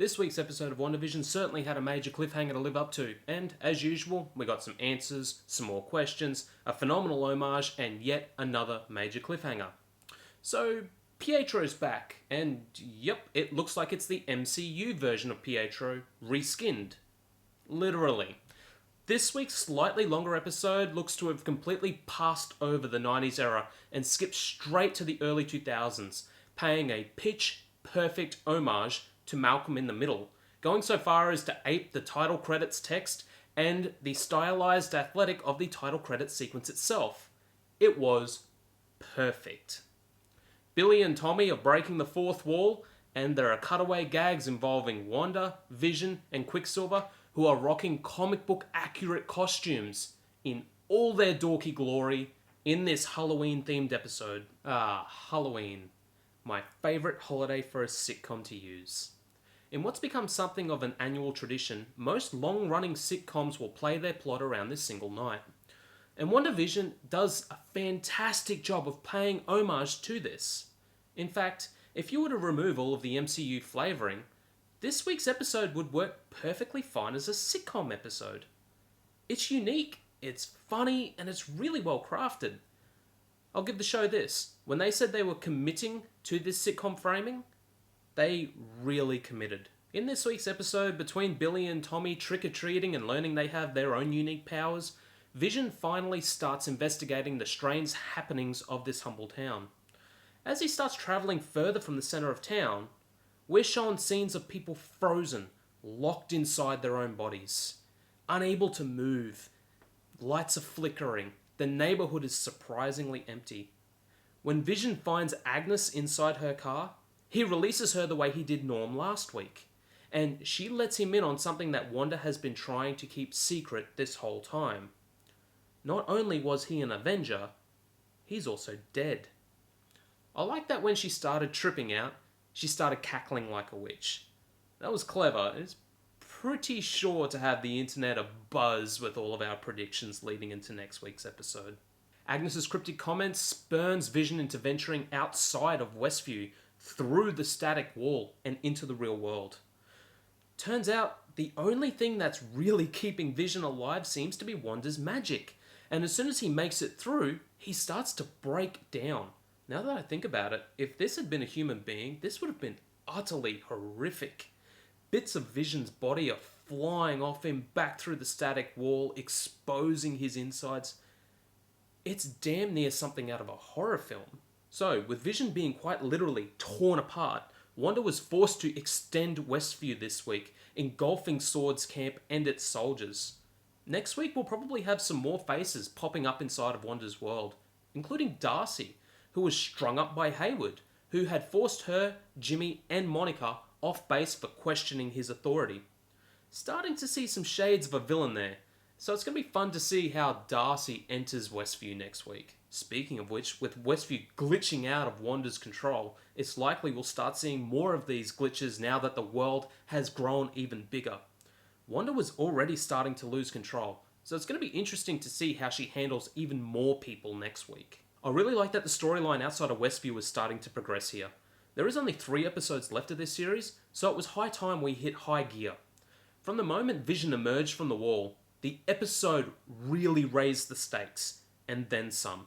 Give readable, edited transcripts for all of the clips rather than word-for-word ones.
This week's episode of WandaVision certainly had a major cliffhanger to live up to, and as usual, we got some answers, some more questions, a phenomenal homage, and yet another major cliffhanger. So, Pietro's back, and yep, it looks like it's the MCU version of Pietro, reskinned. Literally. This week's slightly longer episode looks to have completely passed over the 90s era and skipped straight to the early 2000s, paying a pitch-perfect homage to Malcolm in the Middle, going so far as to ape the title credits text and the stylized athletic of the title credits sequence itself. It was perfect. Billy and Tommy are breaking the fourth wall, and there are cutaway gags involving Wanda, Vision, and Quicksilver, who are rocking comic book accurate costumes in all their dorky glory in this Halloween themed episode. Halloween. My favourite holiday for a sitcom to use. In what's become something of an annual tradition, most long-running sitcoms will play their plot around this single night. And WandaVision does a fantastic job of paying homage to this. In fact, if you were to remove all of the MCU flavouring, this week's episode would work perfectly fine as a sitcom episode. It's unique, it's funny, and it's really well crafted. I'll give the show this. When they said they were committing to this sitcom framing, they really committed. In this week's episode, between Billy and Tommy trick-or-treating and learning they have their own unique powers, Vision finally starts investigating the strange happenings of this humble town. As he starts travelling further from the centre of town, we're shown scenes of people frozen, locked inside their own bodies, unable to move. Lights are flickering. The neighbourhood is surprisingly empty. When Vision finds Agnes inside her car, he releases her the way he did Norm last week, and she lets him in on something that Wanda has been trying to keep secret this whole time. Not only was he an Avenger, he's also dead. I like that when she started tripping out, she started cackling like a witch. That was clever. It's pretty sure to have the internet abuzz with all of our predictions leading into next week's episode. Agnes's cryptic comments spurns Vision into venturing outside of Westview, through the static wall and into the real world. Turns out, the only thing that's really keeping Vision alive seems to be Wanda's magic, and as soon as he makes it through, he starts to break down. Now that I think about it, if this had been a human being, this would have been utterly horrific. Bits of Vision's body are flying off him back through the static wall, exposing his insides. It's damn near something out of a horror film. So, with Vision being quite literally torn apart, Wanda was forced to extend Westview this week, engulfing Sword's camp and its soldiers. Next week we'll probably have some more faces popping up inside of Wanda's world, including Darcy, who was strung up by Hayward, who had forced her, Jimmy, and Monica off base for questioning his authority. Starting to see some shades of a villain there, so it's going to be fun to see how Darcy enters Westview next week. Speaking of which, with Westview glitching out of Wanda's control, it's likely we'll start seeing more of these glitches now that the world has grown even bigger. Wanda was already starting to lose control, so it's going to be interesting to see how she handles even more people next week. I really like that the storyline outside of Westview was starting to progress here. There is only 3 episodes left of this series, so it was high time we hit high gear. From the moment Vision emerged from the wall, the episode really raised the stakes, and then some.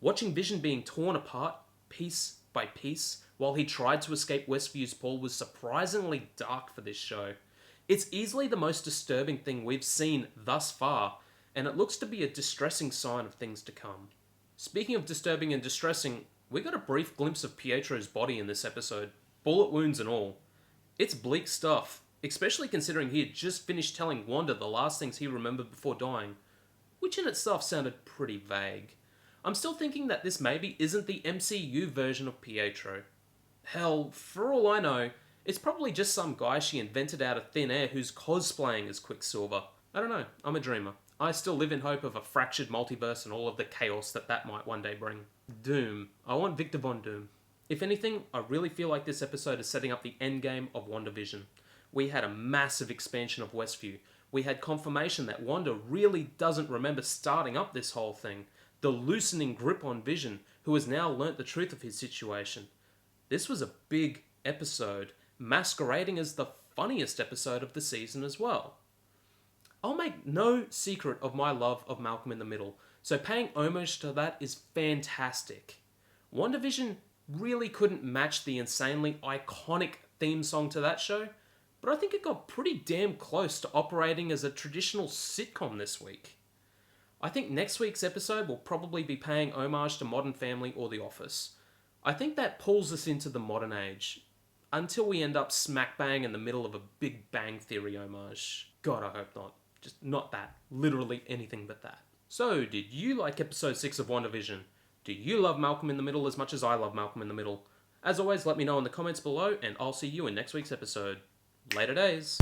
Watching Vision being torn apart, piece by piece, while he tried to escape Westview's pull was surprisingly dark for this show. It's easily the most disturbing thing we've seen thus far, and it looks to be a distressing sign of things to come. Speaking of disturbing and distressing, we got a brief glimpse of Pietro's body in this episode, bullet wounds and all. It's bleak stuff, especially considering he had just finished telling Wanda the last things he remembered before dying, which in itself sounded pretty vague. I'm still thinking that this maybe isn't the MCU version of Pietro. Hell, for all I know, it's probably just some guy she invented out of thin air who's cosplaying as Quicksilver. I don't know, I'm a dreamer. I still live in hope of a fractured multiverse and all of the chaos that might one day bring. Doom. I want Victor Von Doom. If anything, I really feel like this episode is setting up the endgame of WandaVision. We had a massive expansion of Westview. We had confirmation that Wanda really doesn't remember starting up this whole thing. The loosening grip on Vision, who has now learnt the truth of his situation. This was a big episode, masquerading as the funniest episode of the season as well. I'll make no secret of my love of Malcolm in the Middle, so paying homage to that is fantastic. WandaVision really couldn't match the insanely iconic theme song to that show, but I think it got pretty damn close to operating as a traditional sitcom this week. I think next week's episode will probably be paying homage to Modern Family or The Office. I think that pulls us into the modern age, until we end up smack bang in the middle of a Big Bang Theory homage. God, I hope not. Just not that. Literally anything but that. So, did you like episode 6 of WandaVision? Do you love Malcolm in the Middle as much as I love Malcolm in the Middle? As always, let me know in the comments below, and I'll see you in next week's episode. Later days.